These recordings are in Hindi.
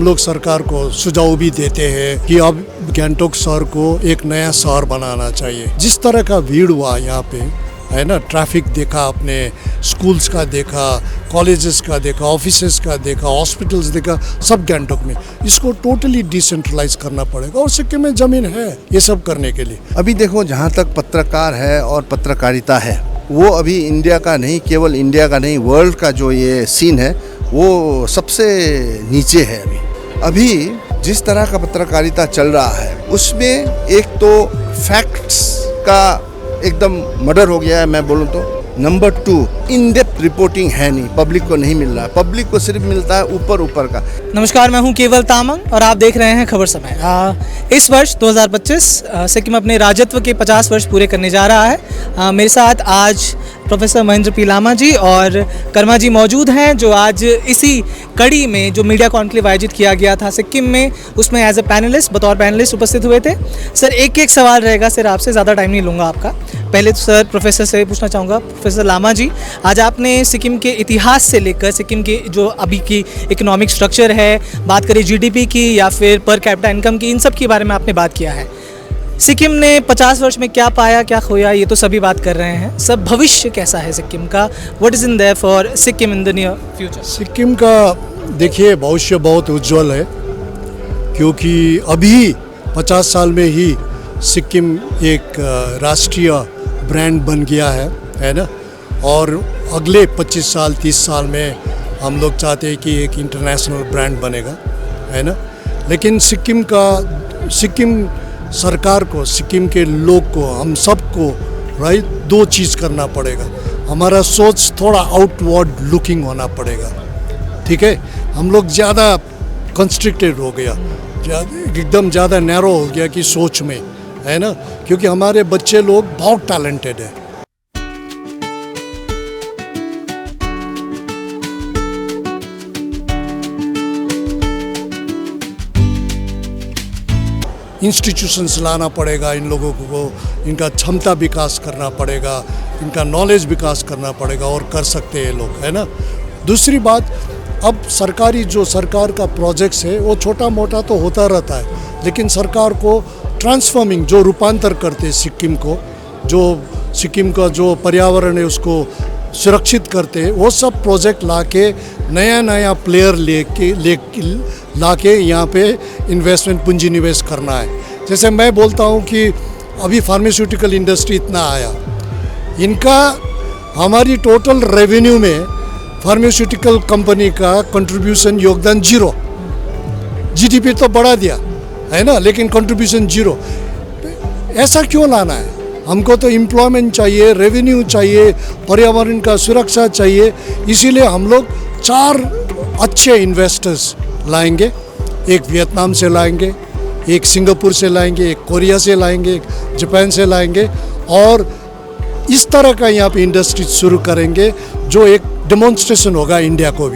लोग सरकार को सुझाव भी देते हैं कि अब गैंगटॉक शहर को एक नया शहर बनाना चाहिए। जिस तरह का भीड़ हुआ यहाँ पे है ना, ट्रैफिक देखा आपने, स्कूल्स का देखा, कॉलेजेस का देखा, ऑफिसेस का देखा, हॉस्पिटल्स देखा, सब गैंगटॉक में। इसको टोटली डिसेंट्रलाइज करना पड़ेगा और सिक्किम में ज़मीन है ये सब करने के लिए। अभी देखो, जहाँ तक पत्रकार है और पत्रकारिता है, वो अभी इंडिया का नहीं, केवल इंडिया का नहीं, वर्ल्ड का जो ये सीन है वो सबसे नीचे है। अभी जिस तरह का पत्रकारिता चल रहा है उसमें एक तो फैक्ट्स का एकदम मर्डर हो गया है, मैं बोलूँ तो। नंबर 2, इन डेप्थ रिपोर्टिंग है नहीं, पब्लिक को नहीं मिल रहा है। पब्लिक को सिर्फ मिलता है ऊपर का। नमस्कार, मैं हूं केवल तामंग और आप देख रहे हैं खबर समय। इस वर्ष 2025 सिक्किम अपने राज्यत्व के 50 वर्ष पूरे करने जा रहा है। मेरे साथ आज प्रोफेसर महेंद्र पी लामा जी और कर्मा जी मौजूद हैं, जो आज इसी कड़ी में जो मीडिया कॉन्क्लेव आयोजित किया गया था सिक्किम में, उसमें एज ए पैनलिस्ट, बतौर पैनलिस्ट उपस्थित हुए थे। सर, एक शवाल रहेगा सर आपसे, ज़्यादा टाइम नहीं लूँगा आपका। पहले तो सर प्रोफेसर से पूछना चाहूँगा, प्रोफेसर लामा जी, आज आपने सिक्किम के इतिहास से लेकर सिक्किम के जो अभी की इकोनॉमिक स्ट्रक्चर है, बात करें जीडीपी की या फिर पर कैपिटा इनकम की, इन सब के बारे में आपने बात किया है। सिक्किम ने 50 वर्ष में क्या पाया, क्या खोया, ये तो सभी बात कर रहे हैं। सब भविष्य कैसा है सिक्किम का? What is in their for Sikkim in the near future? Sikkim का देखिए भविष्य बहुत उज्जवल है, क्योंकि अभी 50 साल में ही सिक्किम एक राष्ट्रीय ब्रांड बन गया है ना। और अगले 25 साल 30 साल में हम लोग चाहते हैं कि एक इंटरनेशनल ब्रांड बनेगा, है ना। लेकिन सिक्किम सरकार को, सिक्किम के लोग को, हम सबको राइट 2 चीज़ करना पड़ेगा। हमारा सोच थोड़ा आउटवर्ड लुकिंग होना पड़ेगा, ठीक है। हम लोग ज़्यादा कंस्ट्रिक्टेड हो गया, एकदम ज़्यादा नैरो हो गया कि सोच में, है ना, क्योंकि हमारे बच्चे लोग बहुत टैलेंटेड है। इंस्टीट्यूशंस लाना पड़ेगा इन लोगों को, इनका क्षमता विकास करना पड़ेगा, इनका नॉलेज विकास करना पड़ेगा, और कर सकते हैं लोग, है ना। दूसरी बात, अब सरकार का प्रोजेक्ट्स है वो छोटा मोटा तो होता रहता है, लेकिन सरकार को ट्रांसफॉर्मिंग, जो रूपांतर करते सिक्किम को, जो सिक्किम का जो पर्यावरण है उसको सुरक्षित करते हैं, वो सब प्रोजेक्ट लाके नया प्लेयर लाके यहाँ पे इन्वेस्टमेंट, पूंजी निवेश करना है। जैसे मैं बोलता हूँ कि अभी फार्मास्यूटिकल इंडस्ट्री इतना आया, इनका हमारी टोटल रेवेन्यू में फार्मास्यूटिकल कंपनी का कंट्रीब्यूशन, योगदान 0। जीडीपी तो बढ़ा दिया है ना, लेकिन कंट्रीब्यूशन 0। ऐसा क्यों लाना है? हमको तो एम्प्लॉयमेंट चाहिए, रेवेन्यू चाहिए, पर्यावरण का सुरक्षा चाहिए। इसीलिए हम लोग 4 अच्छे इन्वेस्टर्स लाएंगे। एक वियतनाम से लाएंगे, एक सिंगापुर से लाएंगे, एक कोरिया से लाएंगे, एक जापान से लाएंगे, और इस तरह का यहाँ पे इंडस्ट्री शुरू करेंगे, जो एक डेमोन्स्ट्रेशन होगा इंडिया को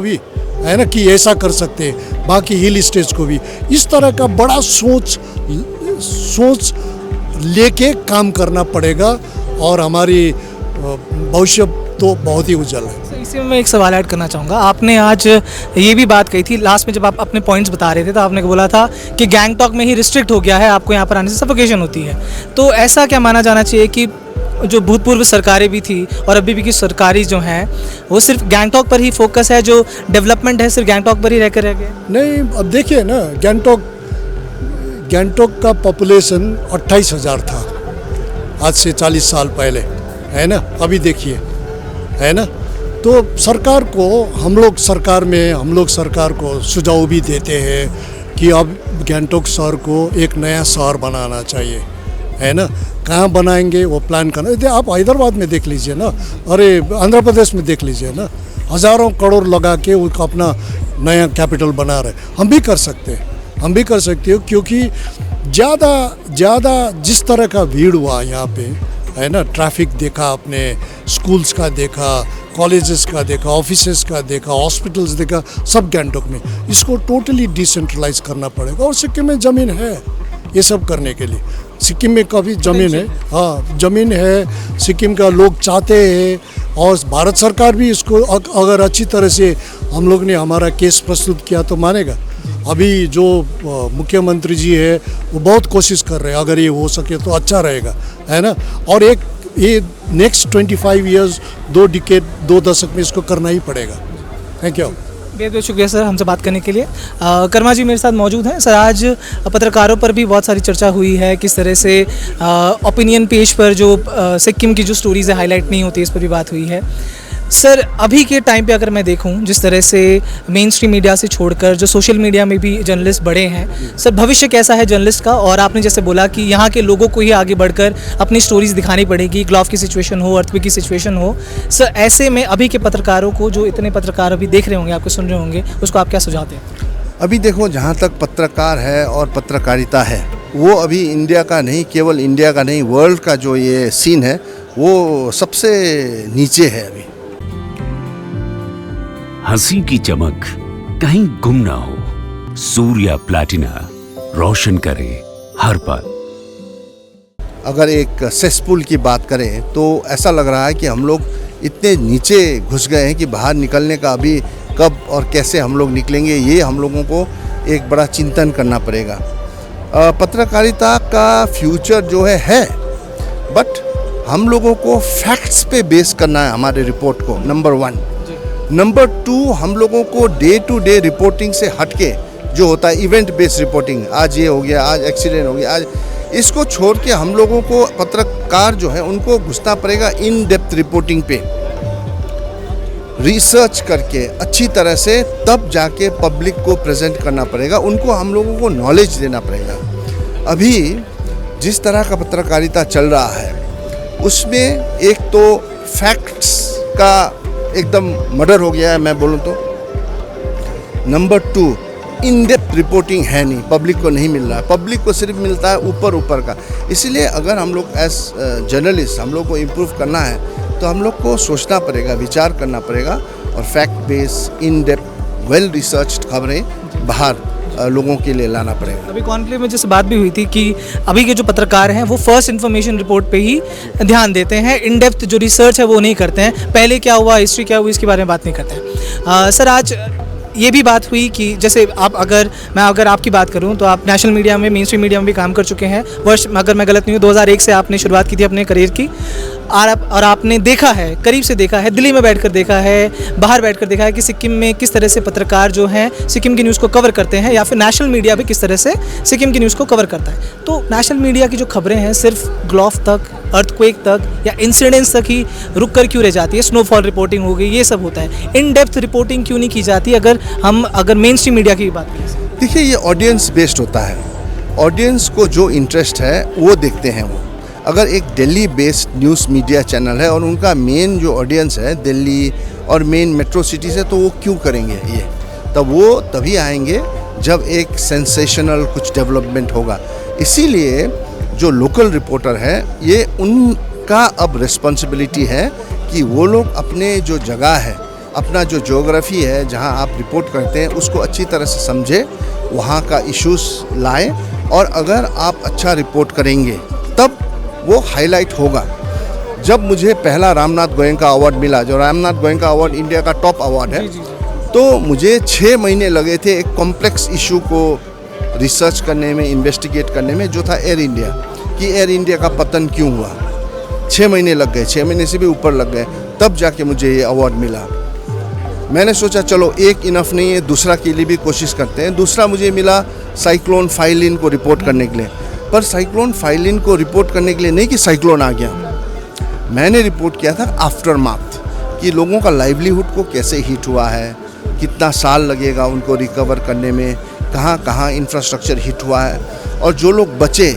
भी, है ना, कि ऐसा कर सकते हैं, बाकी हिल स्टेट्स को भी। इस तरह का बड़ा सोच लेके काम करना पड़ेगा, और हमारी भविष्य तो बहुत ही उज्जवल है। इसी में मैं एक सवाल ऐड करना चाहूँगा। आपने आज ये भी बात कही थी लास्ट में, जब आप अपने पॉइंट्स बता रहे थे, तो आपने बोला था कि गैंगटॉक में ही रिस्ट्रिक्ट हो गया है, आपको यहाँ पर आने से सफोकेशन होती है। तो ऐसा क्या माना जाना चाहिए कि जो भूतपूर्व सरकारें भी थी और अभी भी की सरकारी जो हैं, वो सिर्फ गैंगटॉक पर ही फोकस है, जो डेवलपमेंट है सिर्फ गैंगटॉक पर ही रह गया? नहीं, अब देखिए ना, गैंगटॉक का पॉपुलेशन 28,000 था आज से 40 साल पहले, है ना। अभी देखिए, है ना। तो सरकार को, हम लोग सरकार को सुझाव भी देते हैं कि अब गैंगटॉक शहर को एक नया शहर बनाना चाहिए, है ना। कहाँ बनाएंगे वो प्लान करना। आप हैदराबाद में देख लीजिए ना, अरे आंध्र प्रदेश में देख लीजिए ना, हज़ारों करोड़ लगा के उनका अपना नया कैपिटल बना रहे। हम भी कर सकते हैं, क्योंकि ज़्यादा जिस तरह का भीड़ हुआ यहाँ पे, है ना, ट्रैफिक देखा आपने, स्कूल्स का देखा, कॉलेजेस का देखा, ऑफिसेस का देखा, हॉस्पिटल्स देखा, सब गैंगटॉक में। इसको टोटली डिसेंट्रलाइज करना पड़ेगा, और सिक्किम में ज़मीन है ये सब करने के लिए। सिक्किम में काफ़ी ज़मीन है, हाँ ज़मीन है, सिक्किम का लोग चाहते हैं, और भारत सरकार भी इसको अगर अच्छी तरह से हम लोग ने हमारा केस प्रस्तुत किया तो मानेगा। अभी जो मुख्यमंत्री जी है वो बहुत कोशिश कर रहे हैं, अगर ये हो सके तो अच्छा रहेगा, है ना। और एक ये नेक्स्ट 25 ईयर्स, 2 डिकेड, 2 दशक में इसको करना ही पड़ेगा। Thank you. बहुत बहुत शुक्रिया सर हमसे बात करने के लिए। कर्मा जी मेरे साथ मौजूद हैं। सर आज पत्रकारों पर भी बहुत सारी चर्चा हुई है, किस तरह से ओपिनियन पेज पर जो सिक्किम की जो स्टोरीज़ है हाईलाइट नहीं होती, इस पर भी बात हुई है। सर अभी के टाइम पे अगर मैं देखूं, जिस तरह से मेन स्ट्रीम मीडिया से छोड़कर जो सोशल मीडिया में भी जर्नलिस्ट बढ़े हैं, सर भविष्य कैसा है जर्नलिस्ट का? और आपने जैसे बोला कि यहाँ के लोगों को ही आगे बढ़कर अपनी स्टोरीज दिखानी पड़ेगी, ग्लोव की सिचुएशन हो, अर्थक्वेक की सिचुएशन हो। सर ऐसे में अभी के पत्रकारों को, जो इतने पत्रकार अभी देख रहे होंगे, आपको सुन रहे होंगे, उसको आप क्या सुझाते हैं? अभी देखो, जहाँ तक पत्रकार है और पत्रकारिता है, वो अभी इंडिया का नहीं, केवल इंडिया का नहीं, वर्ल्ड का जो ये सीन है वो सबसे नीचे है अभी। हंसी की चमक कहीं गुम ना हो, सूर्या प्लैटिना रोशन करे हर पल। अगर एक सेसपुल की बात करें तो ऐसा लग रहा है कि हम लोग इतने नीचे घुस गए हैं कि बाहर निकलने का अभी कब और कैसे हम लोग निकलेंगे, ये हम लोगों को एक बड़ा चिंतन करना पड़ेगा। पत्रकारिता का फ्यूचर जो है, बट हम लोगों को फैक्ट्स पे बेस करना है हमारे रिपोर्ट को, नंबर 1। नंबर 2, हम लोगों को डे टू डे रिपोर्टिंग से हटके जो होता है इवेंट बेस्ड रिपोर्टिंग, आज ये हो गया, आज एक्सीडेंट हो गया, आज, इसको छोड़ के हम लोगों को पत्रकार जो है उनको घुसना पड़ेगा इन डेप्थ रिपोर्टिंग पे, रिसर्च करके अच्छी तरह से, तब जाके पब्लिक को प्रेजेंट करना पड़ेगा, उनको हम लोगों को नॉलेज देना पड़ेगा। अभी जिस तरह का पत्रकारिता चल रहा है उसमें एक तो फैक्ट्स का एकदम मर्डर हो गया है, मैं बोलूँ तो। नंबर 2, इन डेप्थ रिपोर्टिंग है नहीं, पब्लिक को नहीं मिल रहा है, पब्लिक को सिर्फ मिलता है ऊपर का। इसलिए अगर हम लोग एज जर्नलिस्ट हम लोग को इम्प्रूव करना है तो हम लोग को सोचना पड़ेगा, विचार करना पड़ेगा और fact base, in depth, well researched खबरें बाहर लोगों के लिए लाना पड़ेगा। अभी कॉन्क्लेव में जैसे बात भी हुई थी कि अभी के जो पत्रकार हैं वो फर्स्ट इन्फॉर्मेशन रिपोर्ट पे ही ध्यान देते हैं, इन डेप्थ जो रिसर्च है वो नहीं करते हैं, पहले क्या हुआ, हिस्ट्री क्या हुई, इसके बारे में बात नहीं करते हैं। सर आज ये भी बात हुई कि जैसे आप, अगर आपकी बात करूं तो आप नेशनल मीडिया में, मेन स्ट्रीम मीडिया में भी काम कर चुके हैं। वर्ष अगर मैं गलत नहीं हूँ 2001 से आपने शुरुआत की थी अपने करियर की, और आपने देखा है, करीब से देखा है, दिल्ली में बैठकर देखा है, बाहर बैठकर देखा है कि सिक्किम में किस तरह से पत्रकार जो हैं सिक्किम की न्यूज़ को कवर करते हैं, या फिर नेशनल मीडिया भी किस तरह से सिक्किम की न्यूज़ को कवर करता है। तो नेशनल मीडिया की जो खबरें हैं सिर्फ ग्लोव तक, अर्थक्वेक तक या इंसिडेंट्स तक ही रुक कर क्यों रह जाती है? स्नोफॉल रिपोर्टिंग हो गई, ये सब होता है, इन डेप्थ रिपोर्टिंग क्यों नहीं की जाती? अगर मेन स्ट्रीम मीडिया की बात करें, देखिए ये ऑडियंस बेस्ड होता है, ऑडियंस को जो इंटरेस्ट है वो देखते हैं वो। अगर एक Delhi based news media channel है और उनका मेन जो ऑडियंस है दिल्ली और मेन मेट्रो सिटी से, तो वो क्यों करेंगे ये? तब वो तभी आएंगे जब एक सेंसेशनल कुछ डेवलपमेंट होगा। इसीलिए जो लोकल रिपोर्टर है, ये उनका अब रिस्पॉन्सिबिलिटी है कि वो लोग अपने जो जगह है, अपना जो ज्योग्राफी है जहां आप रिपोर्ट करते हैं, उसको अच्छी तरह से समझे, वहां का इश्यूज लाए, और अगर आप अच्छा रिपोर्ट करेंगे तब वो हाईलाइट होगा। जब मुझे पहला रामनाथ गोयनका अवार्ड मिला, जो रामनाथ गोयनका अवार्ड इंडिया का टॉप अवार्ड है, तो मुझे 6 महीने लगे थे एक कॉम्प्लेक्स इशू को रिसर्च करने में, इन्वेस्टिगेट करने में, जो था एयर इंडिया, कि एयर इंडिया का पतन क्यों हुआ। 6 महीने लग गए, 6 महीने से भी ऊपर लग गए, तब जाके मुझे ये अवार्ड मिला। मैंने सोचा चलो एक इनफ नहीं है, दूसरा के लिए भी कोशिश करते हैं। दूसरा मुझे मिला साइक्लोन फाइलिन को रिपोर्ट करने के लिए, पर साइक्लोन फाइलिन को रिपोर्ट करने के लिए नहीं कि साइक्लोन आ गया, मैंने रिपोर्ट किया था आफ्टर मार्थ, कि लोगों का लाइवलीहुड को कैसे हिट हुआ है, कितना साल लगेगा उनको रिकवर करने में, कहाँ कहाँ इंफ्रास्ट्रक्चर हिट हुआ है, और जो लोग बचे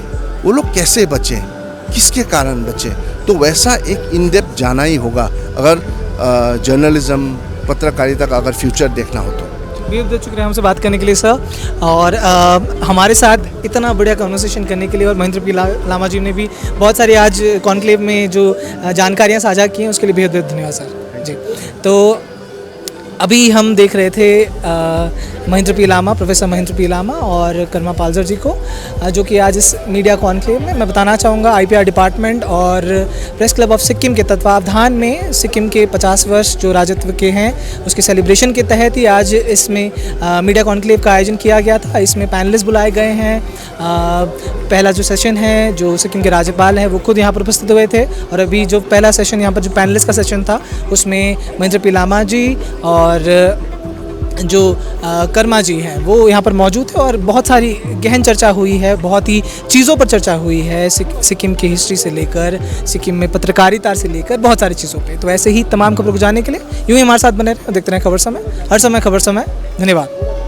वो लोग कैसे बचे, किसके कारण बचे। तो वैसा एक इन डेप्थ जाना ही होगा अगर जर्नलिज्म, पत्रकारिता का अगर फ्यूचर देखना हो तो। बहुत शुक्रिया हमसे बात करने के लिए सर, और हमारे साथ इतना बढ़िया कन्वर्सेशन करने के लिए, और महेंद्र पी लामा जी ने भी बहुत सारी आज कॉन्क्लेव में जो जानकारियाँ साझा की हैं उसके लिए बहुत बहुत धन्यवाद सर जी। तो अभी हम देख रहे थे Mahendra P Lama, professor Mahendra P Lama और कर्मा पालजर जी को, जो कि आज इस मीडिया कॉन्क्लेव में मैं बताना चाहूँगा IPR डिपार्टमेंट और प्रेस क्लब ऑफ सिक्किम के तत्वावधान में सिक्किम के 50 वर्ष जो राज्यत्व के हैं उसके सेलिब्रेशन के तहत ही आज इसमें मीडिया कॉन्क्लेव का आयोजन किया गया था। इसमें पैनलिस्ट बुलाए गए हैं। पहला जो सेशन है, जो सिक्किम के राज्यपाल हैं वो खुद यहाँ पर उपस्थित हुए थे, और अभी जो पहला सेशन यहाँ पर जो पैनलिस्ट का सेशन था उसमें महेंद्र पी लामा जी और जो कर्मा जी हैं वो यहाँ पर मौजूद है, और बहुत सारी गहन चर्चा हुई है, बहुत ही चीज़ों पर चर्चा हुई है, सिक्किम की हिस्ट्री से लेकर सिक्किम में पत्रकारिता से लेकर बहुत सारी चीज़ों पे। तो ऐसे ही तमाम खबरों को जानने के लिए यूँ ही हमारे साथ बने रहें, देखते रहें खबर समय, हर समय खबर समय। धन्यवाद।